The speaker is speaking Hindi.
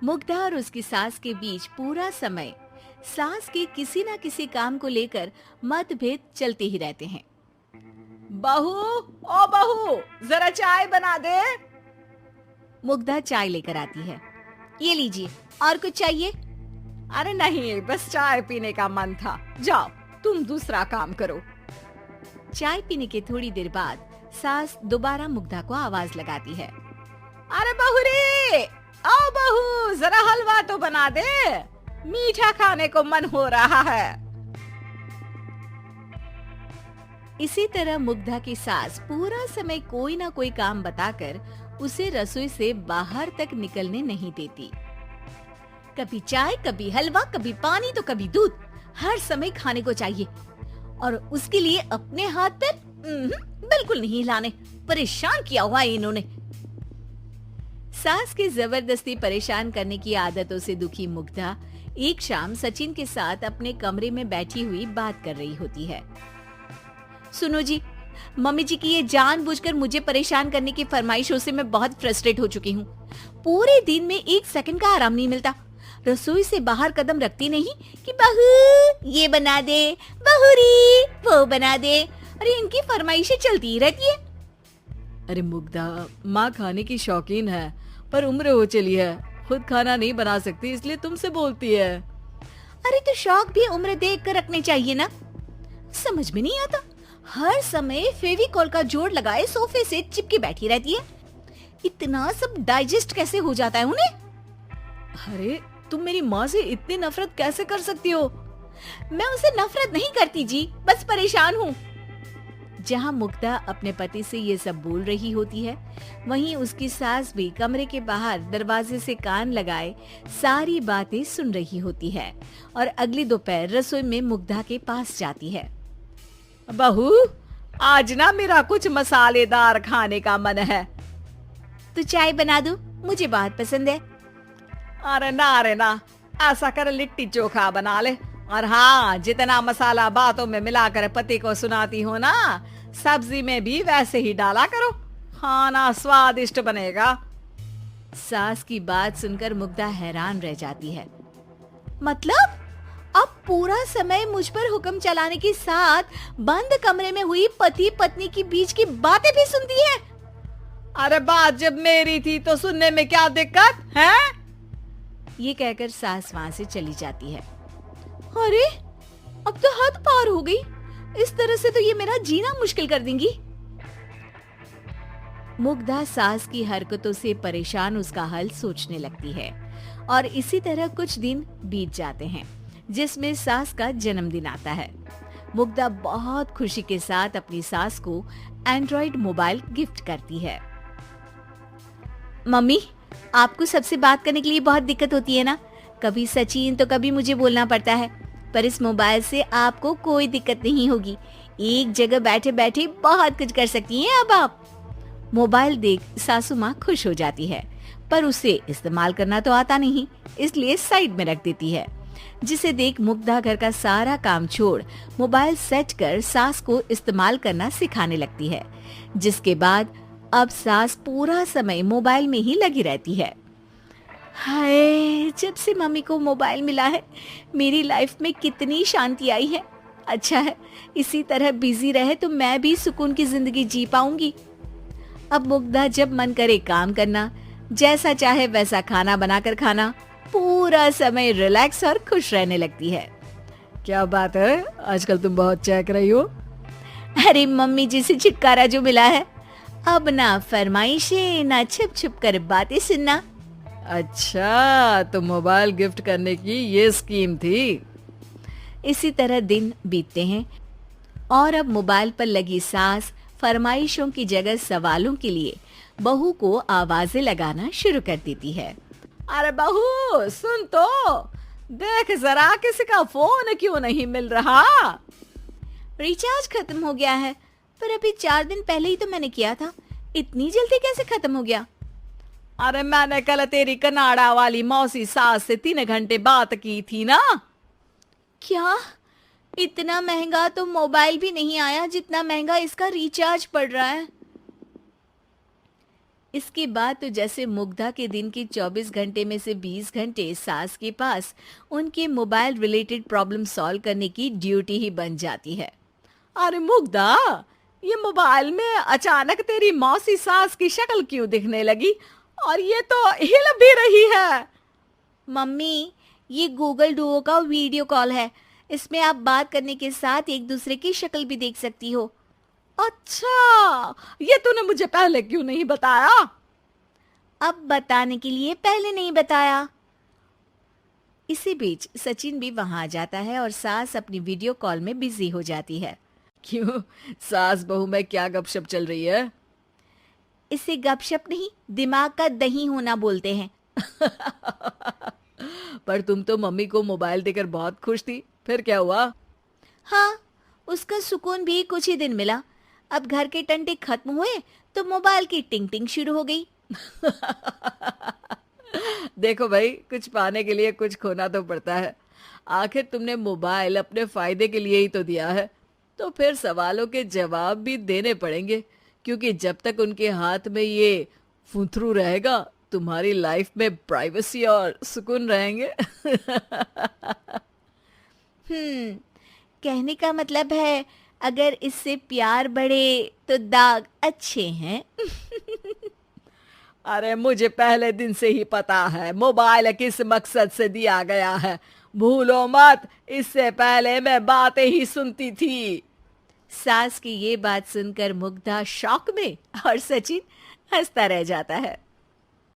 मुग्धा और उसकी सास के बीच पूरा समय सास के किसी ना किसी काम को लेकर मतभेद चलते ही रहते हैं। बहू, ओ बहू, जरा चाय बना दे। मुग्धा चाय लेकर आती है। ये लीजिए, और कुछ चाहिए? अरे नहीं, बस चाय पीने का मन था। जाओ, तुम दूसरा काम करो। चाय पीने के थोड़ी देर बाद सास दोबारा मुग्धा को आवाज लगाती है। अरे बहू रे, आओ बहू, जरा हलवा तो बना दे, मीठा खाने को मन हो रहा है। इसी तरह मुग्धा की सास पूरा समय कोई ना कोई काम बताकर उसे रसोई से बाहर तक निकलने नहीं देती। कभी चाय, कभी हलवा, कभी पानी तो कभी दूध, हर समय खाने को चाहिए और उसके लिए अपने हाथ पैर बिल्कुल नहीं हिलाने। परेशान किया हुआ है इन्होंने। सास के जबरदस्ती परेशान करने की आदतों से दुखी मुग्धा एक शाम सचिन के साथ अपने कमरे में बैठी हुई बात कर रही होती है। सुनो जी, मम्मी जी की ये जानबूझकर मुझे परेशान करने की फरमाइशों से मैं बहुत फ्रस्ट्रेट हो चुकी हूँ। पूरे दिन में एक सेकंड का आराम नहीं मिलता। रसोई से बाहर कदम रखती नहीं कि बहू ये बना दे, बहुरी वो बना दे। अरे इनकी फरमाइशें चलती ही रहती है। अरे मुग्धा, माँ खाने की शौकीन है पर उम्र हो चली है, खुद खाना नहीं बना सकती, इसलिए तुमसे बोलती है। अरे तो शौक भी उम्र देख कर रखने चाहिए ना। समझ में नहीं आता, हर समय फेविकॉल का जोड़ लगाए सोफे से चिपके बैठी रहती है। इतना सब डाइजेस्ट कैसे हो जाता है उन्हें? अरे तुम मेरी माँ से इतनी नफरत कैसे कर सकती हो? मैं उसे नफरत नहीं करती जी, बस परेशान हूँ। जहाँ मुग्धा अपने पति से ये सब बोल रही होती है, वहीं उसकी सास भी कमरे के बाहर दरवाजे से कान लगाए सारी बातें सुन रही होती है और अगली दोपहर रसोई में मुग्धा के पास जाती है। बहू, आज ना मेरा कुछ मसालेदार खाने का मन है। तो चाय बना दूं? मुझे बहुत पसंद है। अरे ना, ऐसा कर लिट्टी चोखा बना ले। और हाँ, जितना मसाला बातों में मिलाकर पति को सुनाती हो ना, सब्जी में भी वैसे ही डाला करो, खाना स्वादिष्ट बनेगा। सास की बात सुनकर मुग्धा हैरान रह जाती है। मतलब अब पूरा समय मुझ पर हुक्म चलाने के साथ बंद कमरे में हुई पति पत्नी की बीच की बातें भी सुनती है? अरे बात जब मेरी थी तो सुनने में क्या दिक्कत है? ये कहकर सास वहां से चली जाती है। अरे अब तो हद पार हो गई, इस तरह से तो ये मेरा जीना मुश्किल कर देंगी। मुग्धा सास की हरकतों से परेशान उसका हल सोचने लगती है और इसी तरह कुछ दिन बीत जाते हैं, जिसमें सास का जन्मदिन आता है। मुग्धा बहुत खुशी के साथ अपनी सास को एंड्रॉइड मोबाइल गिफ्ट करती है। मम्मी, आपको सबसे बात करने के लिए बहुत दिक्कत होती है ना? कभी सचिन तो कभी मुझे बोलना पड़ता है, पर इस मोबाइल से आपको कोई दिक्कत नहीं होगी। एक जगह बैठे बैठे बहुत कुछ कर सकती हैं अब आप। मोबाइल देख सासू माँ खुश हो जाती है, पर उसे इस्तेमाल करना तो आता नहीं, इसलिए साइड में रख देती है। जिसे देख मुग्धा घर का सारा काम छोड़ मोबाइल सेट कर सास को इस्तेमाल करना सिखाने लगती है, जिसके बाद अब सास पूरा समय मोबाइल में ही लगी रहती है। हाय, जब से मम्मी को मोबाइल मिला है मेरी लाइफ में कितनी शांति आई है। अच्छा है, इसी तरह बिजी रहे तो मैं भी सुकून की जिंदगी जी पाऊंगी। अब मुग्धा जब मन करे काम करना, जैसा चाहे वैसा खाना बनाकर खाना, पूरा समय रिलैक्स और खुश रहने लगती है। क्या बात है, आजकल तुम बहुत चहक रही हो। अरे मम्मी जी से छुटकारा जो मिला है, अब ना फरमाइशें ना छुप छुप कर बातें सुनना। अच्छा, तो मोबाइल गिफ्ट करने की ये स्कीम थी। इसी तरह दिन बीतते हैं और अब मोबाइल पर लगी सास फरमाइशों की जगह सवालों के लिए बहू को आवाजें लगाना शुरू कर देती है। अरे बहू सुन तो, देख जरा किसी का फोन क्यों नहीं मिल रहा? रिचार्ज खत्म हो गया है, पर अभी 4 दिन पहले ही तो मैंने किया था, इतनी जल्दी कैसे खत्म हो गया? अरे मैंने कल तेरी कनाडा वाली मौसी सास से 3 घंटे बात की थी ना। क्या? इतना महंगा तो मोबाइल भी नहीं आया जितना महंगा इसका रिचार्ज पड़ रहा है। इसके बाद तो जैसे मुग्धा के दिन के 24 घंटे में से 20 घंटे सास के पास उनके मोबाइल रिलेटेड प्रॉब्लम सॉल्व करने की ड्यूटी ही बन जाती है। अरे मुग्धा, ये मोबाइल में अचानक तेरी मौसी सास की शक्ल क्यों दिखने लगी? और ये तो हिल भी रही है। मम्मी, ये गूगल डुओ का वीडियो कॉल है। इसमें आप बात करने के साथ एक दूसरे की शक्ल भी देख सकती हो। अच्छा, ये तूने मुझे पहले क्यों नहीं बताया? अब बताने के लिए पहले नहीं बताया। इसी बीच सचिन भी वहां आ जाता है और सास अपनी वीडियो कॉल में बिजी हो जाती है। क्यों, सास बहू में क्या गपशप चल रही है? इसे गपशप नहीं, दिमाग का दही होना बोलते हैं। पर तुम तो मम्मी को मोबाइल देकर बहुत खुश थी, फिर क्या हुआ? हाँ, उसका सुकून भी कुछ ही दिन मिला। अब घर के टंटे खत्म हुए तो मोबाइल की टिंग टिंग शुरू हो गई। देखो भाई, कुछ पाने के लिए कुछ खोना तो पड़ता है। आखिर तुमने मोबाइल अपने फायदे के लिए ही तो दिया है, तो फिर सवालों के जवाब भी देने पड़ेंगे, क्योंकि जब तक उनके हाथ में ये फुंथरू रहेगा, तुम्हारी लाइफ में प्राइवेसी और सुकून रहेंगे। कहने का मतलब है अगर इससे प्यार बढ़े तो दाग अच्छे हैं। अरे मुझे पहले दिन से ही पता है मोबाइल किस मकसद से दिया गया है। भूलो मत, इससे पहले मैं बातें ही सुनती थी। सास की ये बात सुनकर मुग्धा शॉक में और सचिन हंसता रह जाता है।